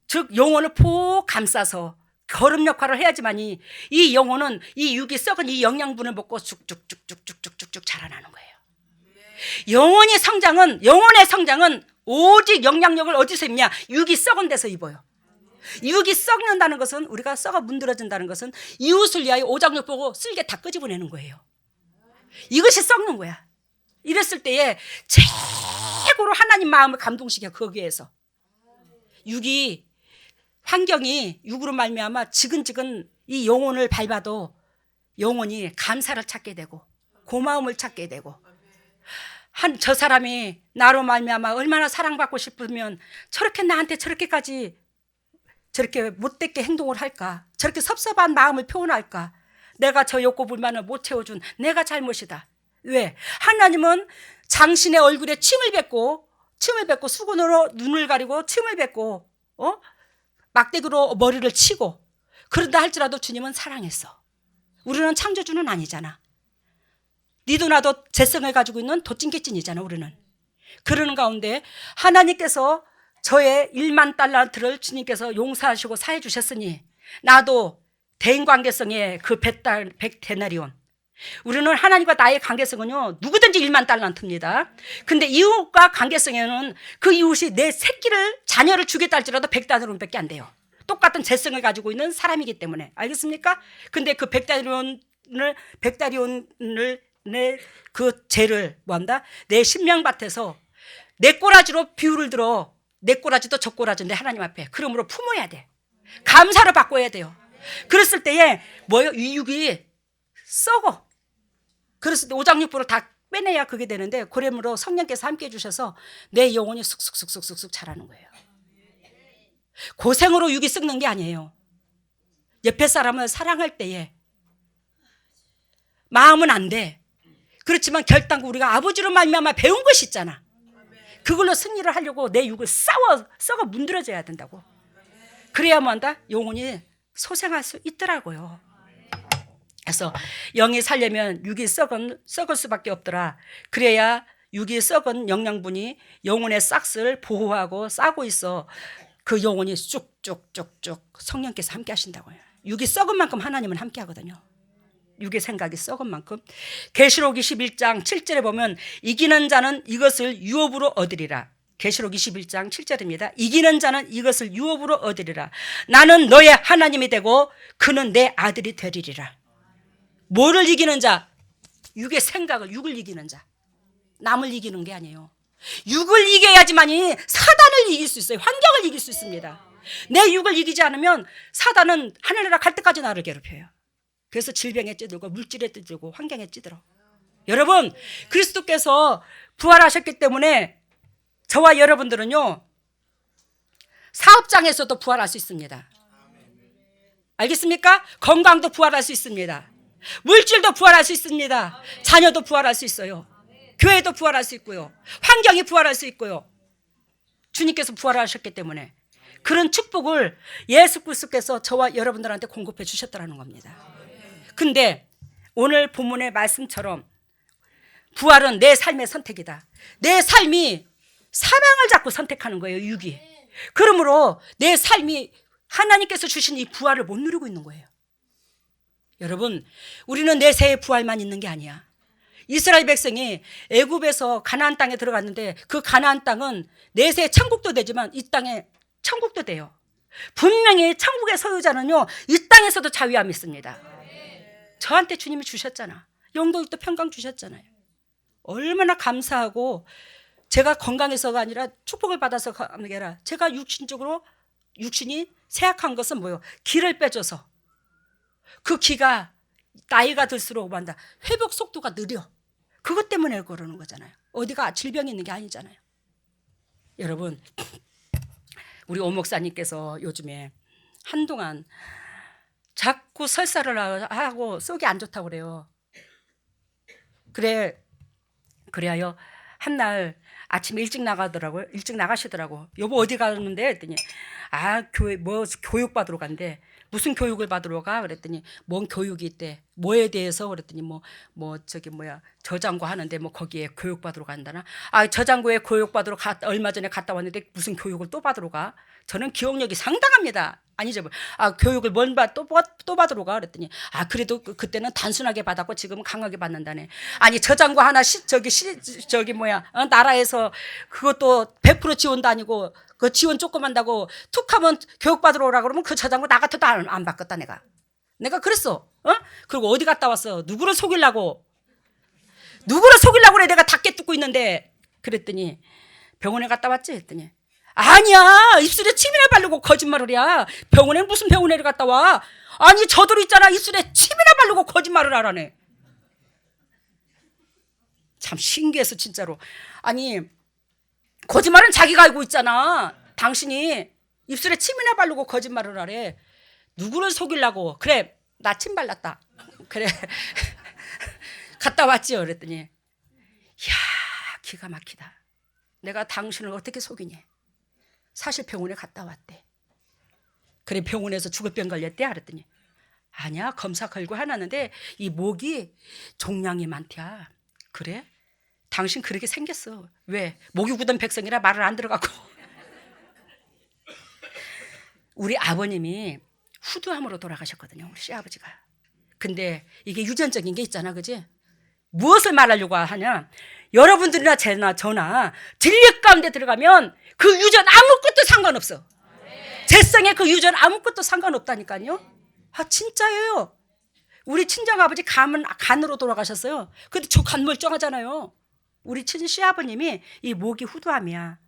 즉 영혼을 폭 감싸서 거름 역할을 해야지만이 이 영혼은 이 육이 썩은 이 영양분을 먹고 쭉쭉쭉쭉쭉쭉쭉 자라나는 거예요. 영혼의 성장은 오직 영향력을 어디서 입냐? 육이 썩은 데서 입어요. 육이 썩는다는 것은 우리가 썩어 문드러진다는 것은 이웃을 위하여 오장육 보고 쓸개 다 끄집어내는 거예요. 이것이 썩는 거야. 이랬을 때에 최고로 하나님 마음을 감동시켜 거기에서 육이 환경이 육으로 말미암아 지근지근 이 영혼을 밟아도 영혼이 감사를 찾게 되고 고마움을 찾게 되고 저 사람이 나로 말미암아 얼마나 사랑받고 싶으면 저렇게 나한테 저렇게까지 저렇게 못되게 행동을 할까? 저렇게 섭섭한 마음을 표현할까? 내가 저 욕구 불만을 못 채워준 내가 잘못이다. 왜? 하나님은 장신의 얼굴에 침을 뱉고 수건으로 눈을 가리고 침을 뱉고 막대기로 머리를 치고 그런다 할지라도 주님은 사랑했어. 우리는 창조주는 아니잖아. 니도 나도 재성을 가지고 있는 도찐개찐이잖아. 우리는. 그러는 가운데 하나님께서 저의 1만 달란트를 주님께서 용서하시고 사해 주셨으니 나도 대인관계성의 그 100데나리온 우리는 하나님과 나의 관계성은요 누구든지 1만 달란트입니다. 근데 이웃과 관계성에는 그 이웃이 내 새끼를 자녀를 주겠다 할지라도 100데나리온밖에 안 돼요. 똑같은 재성을 가지고 있는 사람이기 때문에. 알겠습니까? 근데 그 100데나리온을 내 그 죄를 뭐한다? 내 심령밭에서 내 꼬라지로 비유를 들어 내 꼬라지도 저 꼬라지인데 하나님 앞에 그러므로 품어야 돼. 감사를 바꿔야 돼요. 그랬을 때에 뭐예요? 이 육이 썩어. 그랬을 때 오장육부를 다 빼내야 그게 되는데 그러므로 성령께서 함께 해주셔서 내 영혼이 쑥쑥쑥쑥쑥 자라는 거예요. 고생으로 육이 썩는 게 아니에요. 옆에 사람을 사랑할 때에 마음은 안 돼. 그렇지만 결단코 우리가 아버지로 말미암아 배운 것이 있잖아. 그걸로 승리를 하려고 내 육을 썩어 문드러져야 된다고. 그래야 뭐한다? 영혼이 소생할 수 있더라고요. 그래서 영이 살려면 육이 썩을 수밖에 없더라. 그래야 육이 썩은 영양분이 영혼의 싹을 보호하고 싸고 있어. 그 영혼이 쭉쭉쭉쭉 성령께서 함께 하신다고요. 육이 썩은 만큼 하나님은 함께 하거든요. 육의 생각이 썩은 만큼. 계시록 21장 7절에 보면 이기는 자는 이것을 유업으로 얻으리라. 계시록 21장 7절입니다. 이기는 자는 이것을 유업으로 얻으리라. 나는 너의 하나님이 되고 그는 내 아들이 되리리라. 뭐를 이기는 자? 육의 생각을, 육을 이기는 자. 남을 이기는 게 아니에요. 육을 이겨야지만이 사단을 이길 수 있어요. 환경을 이길 수 있습니다. 내 육을 이기지 않으면 사단은 하늘나라 갈 때까지 나를 괴롭혀요. 그래서 질병에 찌들고 물질에 찌들고 환경에 찌들어. 여러분, 그리스도께서 부활하셨기 때문에 저와 여러분들은요, 사업장에서도 부활할 수 있습니다. 알겠습니까? 건강도 부활할 수 있습니다. 물질도 부활할 수 있습니다. 자녀도 부활할 수 있어요. 교회도 부활할 수 있고요. 환경이 부활할 수 있고요. 주님께서 부활하셨기 때문에 그런 축복을 예수 그리스도께서 저와 여러분들한테 공급해 주셨다는 겁니다. 근데 오늘 본문의 말씀처럼 부활은 내 삶의 선택이다. 내 삶이 사랑을 잡고 선택하는 거예요, 육이. 그러므로 내 삶이 하나님께서 주신 이 부활을 못 누리고 있는 거예요. 여러분, 우리는 내세의 부활만 있는 게 아니야. 이스라엘 백성이 애굽에서 가나안 땅에 들어갔는데 그 가나안 땅은 내세의 천국도 되지만 이 땅에 천국도 돼요. 분명히 천국의 소유자는요, 이 땅에서도 자유함이 있습니다. 저한테 주님이 주셨잖아. 영도육도 평강 주셨잖아요. 얼마나 감사하고, 제가 건강해서가 아니라 축복을 받아서 아니라 제가 육신이 쇠약한 것은 뭐예요? 기를 빼줘서 그 기가 나이가 들수록 한다. 회복 속도가 느려. 그것 때문에 그러는 거잖아요. 어디가 질병이 있는 게 아니잖아요. 여러분, 우리 오 목사님께서 요즘에 한동안 자꾸 설사를 하고 속이 안 좋다고 그래요. 그래야 한날 아침에 일찍 나가더라고요. 일찍 나가시더라고. 여보 어디 가는데? 그랬더니 교육 받으러 간대. 무슨 교육을 받으러 가? 그랬더니 뭔 교육이 있대. 뭐에 대해서? 그랬더니 저장고 하는데 거기에 교육 받으러 간다나? 저장고에 교육 받으러 얼마 전에 갔다 왔는데 무슨 교육을 또 받으러 가? 저는 기억력이 상당합니다. 아니죠. 교육을 또 받으러 가? 그랬더니 그래도 그때는 단순하게 받았고 지금은 강하게 받는다네. 아니 저장고 하나 나라에서 그것도 100% 지원도 아니고 그 지원 조금 한다고 툭 하면 교육 받으러 오라 그러면 그 저장고 나 같아도 안 받겠다 내가 그랬어. 그리고 어디 갔다 왔어? 누구를 속이려고 그래? 내가 닭게 뜯고 있는데. 그랬더니 병원에 갔다 왔지? 했더니 아니야, 입술에 침이나 바르고 거짓말을 해. 병원에 무슨 병원에 갔다 와? 아니 저들 있잖아, 입술에 침이나 바르고 거짓말을 하라네. 참 신기해서 진짜로. 아니 거짓말은 자기가 알고 있잖아. 당신이 입술에 침이나 바르고 거짓말을 하래. 누구를 속이려고? 그래, 나 침 발랐다. 그래. 갔다 왔지요. 그랬더니 이야, 기가 막히다. 내가 당신을 어떻게 속이니? 사실 병원에 갔다 왔대. 그래, 병원에서 죽을 병 걸렸대. 그랬더니 아니야, 검사 걸고 해놨는데 이 목이 종양이 많대야. 그래? 당신 그렇게 생겼어. 왜? 목이 굳은 백성이라 말을 안 들어가고. 우리 아버님이 후두암으로 돌아가셨거든요, 우리 시아버지가. 근데 이게 유전적인 게 있잖아, 그지? 무엇을 말하려고 하냐? 여러분들이나 저나 진리 가운데 들어가면 그 유전 아무것도 상관없어. 재성의 그 유전 아무것도 상관없다니까요. 진짜예요. 우리 친정아버지 간으로 돌아가셨어요. 근데 저 간 멀쩡하잖아요. 우리 시아버님이 이 목이 후두암이야.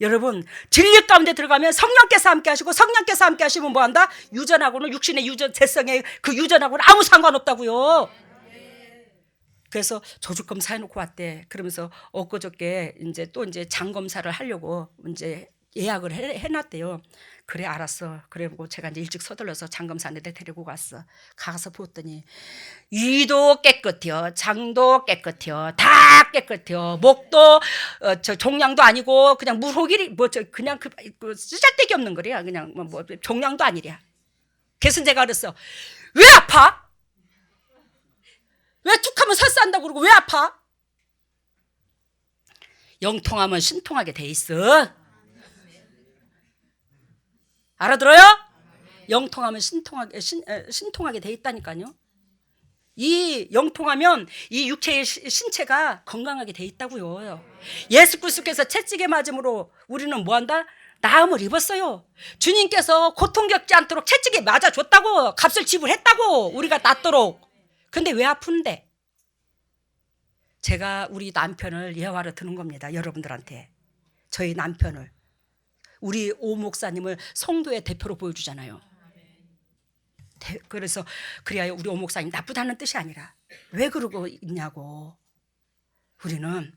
여러분, 진리 가운데 들어가면 성령께서 함께 하시고, 성령께서 함께 하시면 뭐한다? 유전하고는, 육신의 유전, 재성의 그 유전하고는 아무 상관없다고요. 그래서 조직검사 해놓고 왔대. 그러면서 엊그저께 이제 장 검사를 하려고 이제 예약을 해놨대요. 그래, 알았어. 그래고 제가 이제 일찍 서둘러서 장 검사한테 데리고 갔어. 가서 보더니 위도 깨끗해요, 장도 깨끗해요, 다 깨끗해요. 목도 종양도 아니고 그냥 무호길이 그냥 쓰잘데기 없는 거래요. 그냥 종양도 아니랴. 그래서 제가 그랬어. 왜 아파? 왜 툭하면 설사한다고 그러고 왜 아파? 영통하면 신통하게 돼 있어. 알아들어요? 영통하면 신통하게 돼 있다니까요. 이 영통하면 이 육체의 신체가 건강하게 돼 있다고요. 예수 그리스도께서 채찍에 맞음으로 우리는 뭐한다? 나음을 입었어요. 주님께서 고통 겪지 않도록 채찍에 맞아줬다고, 값을 지불했다고, 우리가 낫도록. 근데 왜 아픈데? 제가 우리 남편을 예화로 드는 겁니다. 여러분들한테. 저희 남편을, 우리 오 목사님을 성도의 대표로 보여주잖아요. 그래서 그래야 우리 오 목사님 나쁘다는 뜻이 아니라 왜 그러고 있냐고. 우리는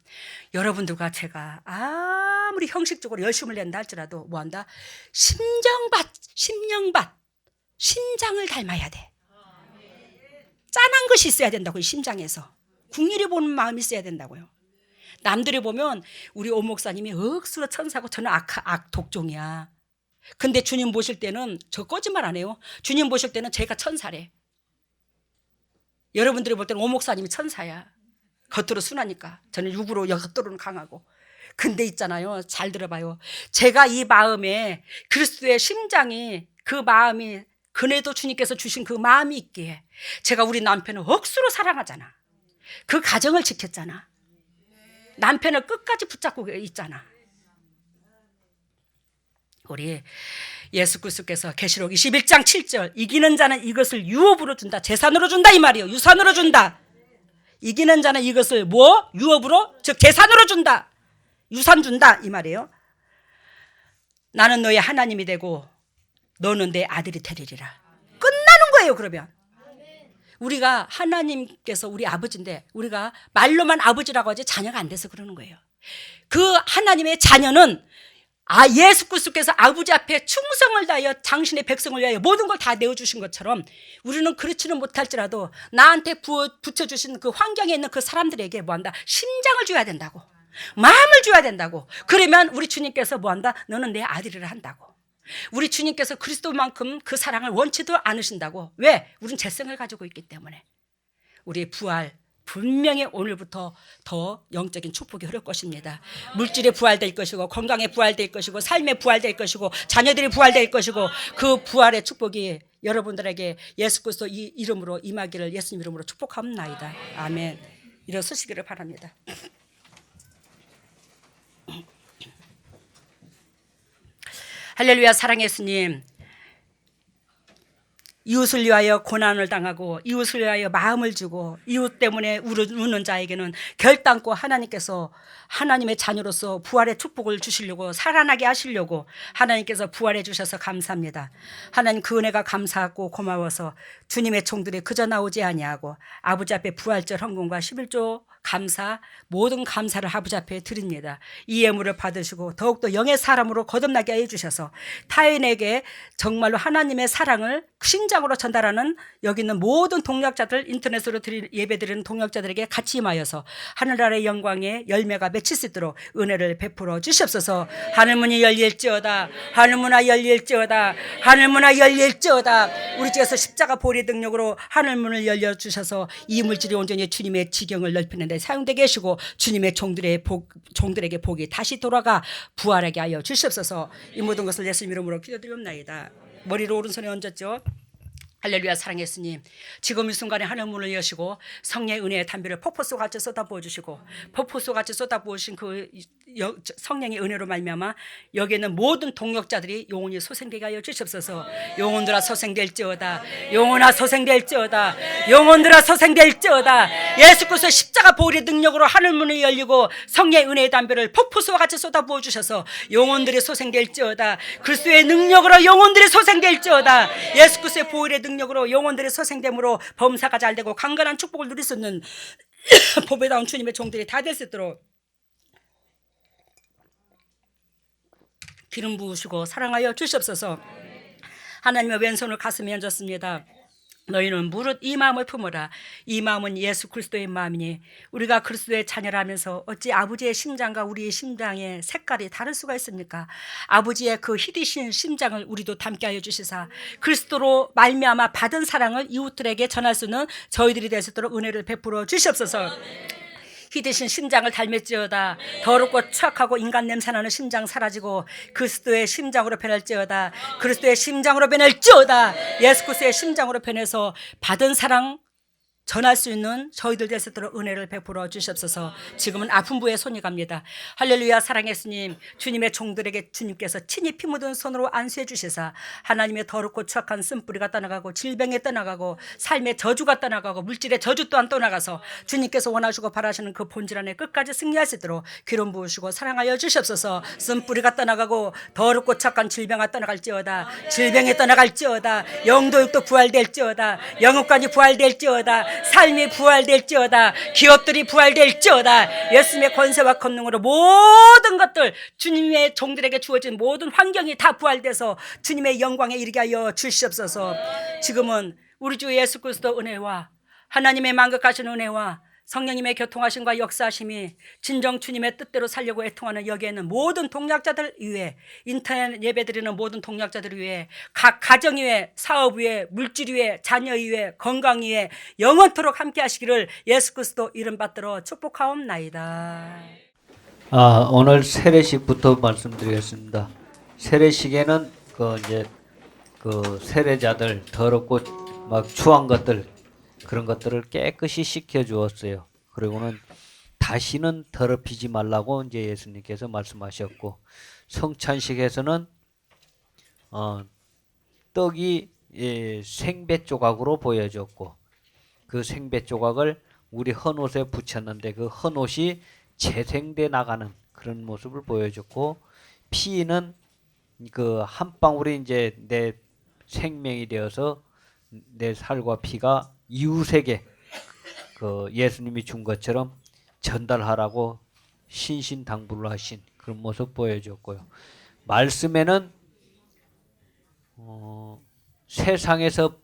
여러분들과 제가 아무리 형식적으로 열심을 낸다 할지라도 뭐한다? 심장을 닮아야 돼. 짠한 것이 있어야 된다고요. 심장에서 국리를 보는 마음이 있어야 된다고요. 남들이 보면 우리 오 목사님이 억수로 천사고 저는 독종이야. 근데 주님 보실 때는, 저 거짓말 안 해요, 주님 보실 때는 제가 천사래. 여러분들이 볼 때는 오 목사님이 천사야. 겉으로 순하니까. 저는 육으로, 겉으로는 강하고. 근데 있잖아요, 잘 들어봐요. 제가 이 마음에 그리스도의 심장이, 그 마음이, 그네도 주님께서 주신 그 마음이 있기에 제가 우리 남편을 억수로 사랑하잖아. 그 가정을 지켰잖아. 남편을 끝까지 붙잡고 있잖아. 우리 예수 그리스도께서 계시록 21장 7절 이기는 자는 이것을 유업으로 준다, 재산으로 준다 이 말이에요. 유산으로 준다. 이기는 자는 이것을 뭐? 유업으로, 즉 재산으로 준다. 유산 준다 이 말이에요. 나는 너의 하나님이 되고 너는 내 아들이 되리라. 끝나는 거예요. 그러면 우리가 하나님께서 우리 아버지인데 우리가 말로만 아버지라고 하지 자녀가 안 돼서 그러는 거예요. 그 하나님의 자녀는 예수 그리스도께서 아버지 앞에 충성을 다하여 당신의 백성을 위하여 모든 걸 다 내어주신 것처럼 우리는 그렇지는 못할지라도 나한테 붙여주신 그 환경에 있는 그 사람들에게 뭐한다? 심장을 줘야 된다고, 마음을 줘야 된다고. 그러면 우리 주님께서 뭐한다? 너는 내 아들이라 한다고. 우리 주님께서 그리스도만큼 그 사랑을 원치도 않으신다고. 왜? 우린 재성을 가지고 있기 때문에. 우리의 부활 분명히 오늘부터 더 영적인 축복이 흐를 것입니다. 물질에 부활될 것이고, 건강에 부활될 것이고, 삶에 부활될 것이고, 자녀들이 부활될 것이고, 그 부활의 축복이 여러분들에게 예수 그리스도 이 이름으로 임하기를 예수님 이름으로 축복합니다. 아멘. 일어서시기를 바랍니다. 할렐루야. 사랑의 예수님, 이웃을 위하여 고난을 당하고 이웃을 위하여 마음을 주고 이웃 때문에 우는 자에게는 결단코 하나님께서 하나님의 자녀로서 부활의 축복을 주시려고, 살아나게 하시려고 하나님께서 부활해 주셔서 감사합니다. 하나님, 그 은혜가 감사하고 고마워서 주님의 종들이 그저 나오지 아니하고 아버지 앞에 부활절 헌금과 11조 감사, 모든 감사를 아버지 앞에 드립니다. 이 예물을 받으시고 더욱더 영의 사람으로 거듭나게 해주셔서 타인에게 정말로 하나님의 사랑을 신장으로 전달하는 여기 있는 모든 동역자들, 인터넷으로 예배드리는 동역자들에게 같이 임하여서 하늘나라의 영광의 열매가 맺힐 수 있도록 은혜를 베풀어 주시옵소서. 하늘문이 열릴지어다, 하늘문아 열릴지어다, 하늘문아 열릴지어다. 우리 집에서 십자가 보리 등력으로 하늘문을 열려주셔서 이 물질이 온전히 주님의 지경을 넓히는 데 사용되게 하시고 주님의 종들에게 복이 다시 돌아가 부활하게 하여 주시옵소서. 이 모든 것을 예수님 이름으로 기도드리옵나이다. 머리를 오른손에 얹었죠. 할렐루야. 사랑의 예수님, 지금 이 순간에 하늘 문을 여시고 성령의 은혜의 담비를 폭포수같이 쏟아부어 주시고 폭포수같이 쏟아부으신 그 성령의 은혜로 말미암아 여기 있는 모든 동역자들이 영혼이 소생되게 하여 주시옵소서. 영혼들아 소생될지어다, 영혼아 소생될지어다, 영혼들아 소생될지어다. 예수 그리스도의 십자가 보혈의 능력으로 하늘 문이 열리고 성령의 은혜의 담비를 폭포수와 같이 쏟아부어 주셔서 영혼들이 소생될지어다. 그리스도의 능력으로 영혼들이 소생될지어다. 예수 그리스도의 보혈의 능력으로 영혼들의 소생됨으로 범사가 잘되고 강건한 축복을 누릴 수 있는 보배다운 주님의 종들이 다 될 수 있도록 기름 부으시고 사랑하여 주시옵소서. 하나님의 왼손을 가슴에 얹었습니다. 너희는 무릇 이 마음을 품어라. 이 마음은 예수 그리스도의 마음이니 우리가 그리스도의 자녀라면서 어찌 아버지의 심장과 우리의 심장의 색깔이 다를 수가 있습니까? 아버지의 그 희디신 심장을 우리도 닮게 하여 주시사 그리스도로 말미암아 받은 사랑을 이웃들에게 전할 수 있는 저희들이 될 수 있도록 은혜를 베풀어 주시옵소서. 희드신 심장을 닮을지어다. 더럽고 추악하고 인간 냄새나는 심장 사라지고 그리스도의 심장으로 변할지어다. 그리스도의 심장으로 변할지어다. 예수 그리스도의 심장으로 변해서 받은 사랑 전할 수 있는 저희들 될 수 있도록 은혜를 베풀어 주시옵소서. 지금은 아픈 부에 손이 갑니다. 할렐루야. 사랑의 예수님, 주님의 종들에게 주님께서 친히 피 묻은 손으로 안수해 주시사 하나님의 더럽고 추악한 쓴뿌리가 떠나가고 질병에 떠나가고 삶의 저주가 떠나가고 물질의 저주 또한 떠나가서 주님께서 원하시고 바라시는 그 본질 안에 끝까지 승리할 수 있도록 기름 부으시고 사랑하여 주시옵소서. 쓴뿌리가 떠나가고 더럽고 추악한 질병이 떠나갈지어다. 질병이 떠나갈지어다. 영도육도 부활될지어다. 영업관이 부활될지어다. 삶이 부활될지어다. 기업들이 부활될지어다. 예수님의 권세와 권능으로 모든 것들 주님의 종들에게 주어진 모든 환경이 다 부활돼서 주님의 영광에 이르게 하여 주시옵소서. 지금은 우리 주 예수 그리스도 은혜와 하나님의 만극하신 은혜와 성령님의 교통하심과 역사하심이 진정 주님의 뜻대로 살려고 애통하는 여기에는 모든 동역자들 위해 인터넷 예배드리는 모든 동역자들 위해 각 가정 위해 사업 위해 물질 위해 자녀 위해 건강 위해 영원토록 함께 하시기를 예수 그리스도 이름 받들어 축복하옵나이다. 오늘 세례식부터 말씀드리겠습니다. 세례식에는 그 세례자들 더럽고 막 추한 것들 그런 것들을 깨끗이 씻겨 주었어요. 그리고는 다시는 더럽히지 말라고 이제 예수님께서 말씀하셨고, 성찬식에서는 떡이 생배 조각으로 보여졌고, 그 생배 조각을 우리 헌옷에 붙였는데 그 헌옷이 재생돼 나가는 그런 모습을 보여줬고, 피는 그 한 방울이 이제 내 생명이 되어서 내 살과 피가 이웃에게 그 예수님이 준 것처럼 전달하라고 신신당부를 하신 그런 모습 보여줬고요. 말씀에는 세상에서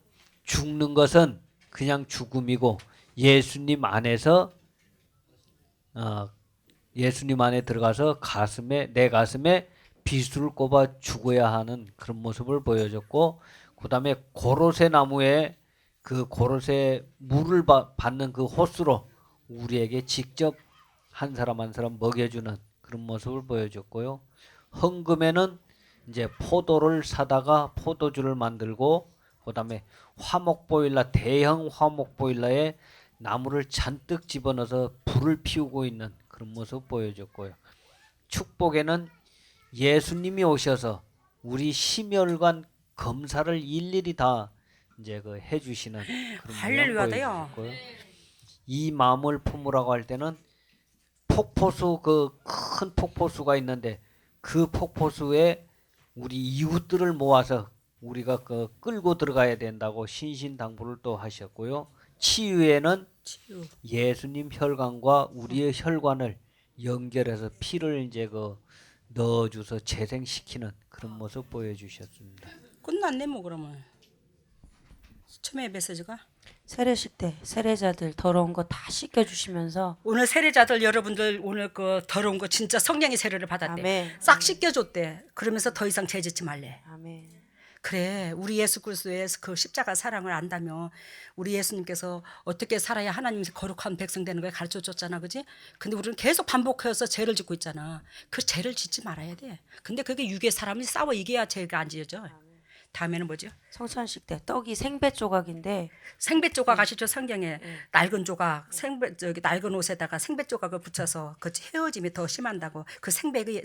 죽는 것은 그냥 죽음이고 예수님 안에서 예수님 안에 들어가서 내 가슴에 비수를 꼽아 죽어야 하는 그런 모습을 보여줬고, 그 다음에 고로쇠 나무에 그 고로쇠 물을 받는 그 호수로 우리에게 직접 한 사람 한 사람 먹여주는 그런 모습을 보여줬고요. 헌금에는 이제 포도를 사다가 포도주를 만들고, 그 다음에 화목보일러, 대형 화목보일러에 나무를 잔뜩 집어넣어서 불을 피우고 있는 그런 모습 보여줬고요. 축복에는 예수님이 오셔서 우리 심혈관 검사를 일일이 다 이제 그 해주시는 그런 할렐루야다요. 보여주셨고요. 이 마음을 품으라고 할 때는 폭포수, 그 큰 폭포수가 있는데 그 폭포수에 우리 이웃들을 모아서 우리가 그 끌고 들어가야 된다고 신신당부를 또 하셨고요. 치유에는 예수님 혈관과 우리의 혈관을 연결해서 피를 이제 그 넣어줘서 재생시키는 그런 모습 보여주셨습니다. 끝났네 뭐 그러면. 처음에 메시지가 세례식 때 세례자들 더러운 거 다 씻겨주시면서 오늘 세례자들 여러분들 오늘 그 더러운 거 진짜 성령의 세례를 받았대. 아멘. 싹 씻겨줬대. 그러면서 더 이상 죄짓지 말래. 아멘. 그래, 우리 예수 그리스도의 그 십자가 사랑을 안다면 우리 예수님께서 어떻게 살아야 하나님 거룩한 백성 되는 걸 가르쳐 줬잖아, 그지? 근데 우리는 계속 반복해서 죄를 짓고 있잖아. 그 죄를 짓지 말아야 돼. 근데 그게 육의 사람이 싸워 이겨야 죄가 안 지어져. 다음에는 뭐죠? 성찬식 때 떡이 생배 조각인데 생배 조각 아시죠? 성경에 낡은 조각, 낡은 옷에다가 생배 조각을 붙여서 그 헤어짐이 더 심한다고. 그 생배가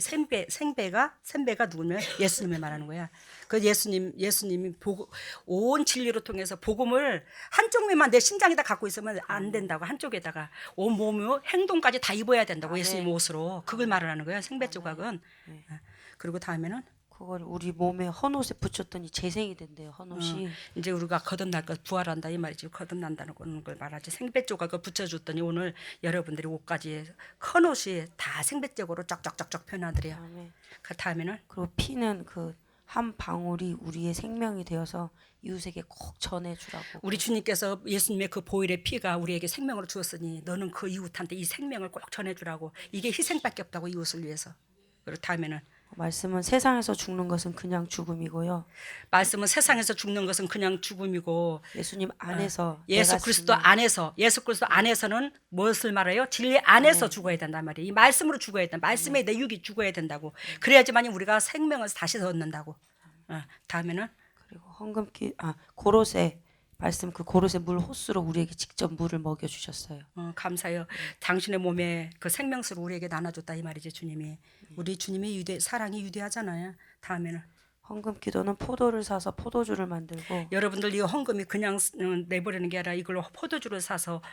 누구면 예수님을 말하는 거야. 그 예수님이 온 진리로 통해서 복음을 한쪽 면만 내 심장에다 갖고 있으면 안 된다고. 한쪽에다가 온 몸의 행동까지 다 입어야 된다고. 예수님 옷으로. 그걸 말하는 거야. 생배 조각은. 그리고 다음에는 그걸 우리 몸에 헌옷에 붙였더니 재생이 된대요. 헌옷이. 이제 우리가 거듭날 것 부활한다 이 말이지. 거듭난다는 걸 말하지. 생배 조각을 붙여줬더니 오늘 여러분들이 옷까지 헌옷이 다 생배적으로 쫙쫙쫙쫙 변하더래요. 아멘. 그 다음에는 그리고 피는 그 한 방울이 우리의 생명이 되어서 이웃에게 꼭 전해주라고. 우리 주님께서 예수님의 그 보혈의 피가 우리에게 생명을 주었으니 너는 그 이웃한테 이 생명을 꼭 전해주라고. 이게 희생밖에 없다고, 이웃을 위해서. 그렇다면은 말씀은 세상에서 죽는 것은 그냥 죽음이고요. 말씀은 세상에서 죽는 것은 그냥 죽음이고 예수님 안에서 예수 내가 그리스도 쓰는 안에서, 예수 그리스도 안에서는 무엇을 말해요? 진리 안에서 죽어야 된단 말이에요. 이 말씀으로 죽어야 된다. 말씀에 내 육이 죽어야 된다고. 그래야지만 우리가 생명을 다시 얻는다고. 다음에는 그리고 고로새 말씀, 그 고로새 물 호수로 우리에게 직접 물을 먹여 주셨어요. 감사해요. 당신의 몸에 그 생명수를 우리에게 나눠줬다 이 말이지, 주님이. 우리 주님의 사랑이 위대하잖아요. 다음에는 헌금 기도는 포도를 사서 포도주를 만들고, 여러분들 이 헌금이 그냥 내버리는 게 아니라 이걸로 포도주를 사서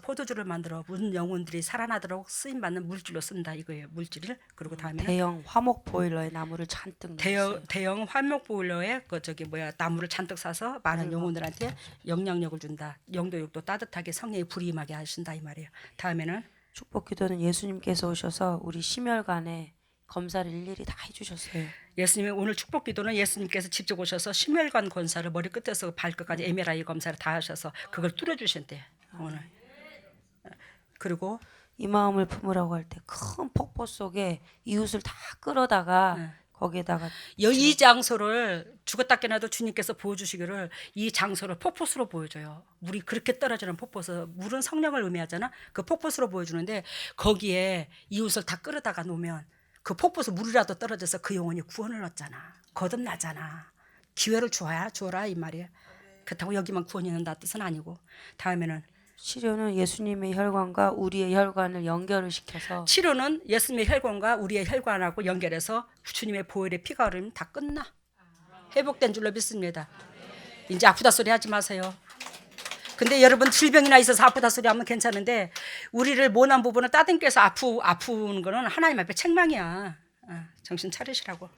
포도주를 만들어 모든 영혼들이 살아나도록 쓰임 받는 물질로 쓴다 이거예요. 물질을. 그리고 다음에는 대형 화목 보일러에 나무를 잔뜩 넣었어요. 대형 화목 보일러에 나무를 잔뜩 사서 많은 영혼들한테 영향력을 준다. 영도육도 따뜻하게 성령의 불이 임하게 하신다 이 말이에요. 다음에는 축복 기도는 예수님께서 오셔서 우리 심혈관에 검사를 일일이 다 해주셨어요. 예수님의 오늘 축복 기도는 예수님께서 직접 오셔서 심혈관 검사를 머리 끝에서 발끝까지 MRI 검사를 다 하셔서 그걸 뚫어주신대 오늘. 그리고 이 마음을 품으라고 할 때 큰 폭포 속에 이웃을 다 끌어다가 거기에다가 이 장소를 죽었다 깨나도 주님께서 보여주시기를 이 장소를 폭포수로 보여줘요. 물이 그렇게 떨어지는 폭포수. 물은 성령을 의미하잖아. 그 폭포수로 보여주는데 거기에 이웃을 다 끌어다가 놓으면 그 폭포수 물이라도 떨어져서 그 영혼이 구원을 얻잖아. 거듭나잖아. 기회를 주어라 이 말이야. 그렇다고 여기만 구원이 있는다 뜻은 아니고. 다음에는 치료는 예수님의 혈관과 우리의 혈관을 연결을 시켜서 치료는 예수님의 혈관과 우리의 혈관하고 연결해서 주님의 보혈의 피가 흐르면 다 끝나. 회복된 줄로 믿습니다. 이제 아프다 소리 하지 마세요. 근데 여러분 질병이나 있어서 아프다 소리 하면 괜찮은데 우리를 모난 부분을 따듬께서 아픈 거는 하나님 앞에 책망이야. 정신 차리시라고.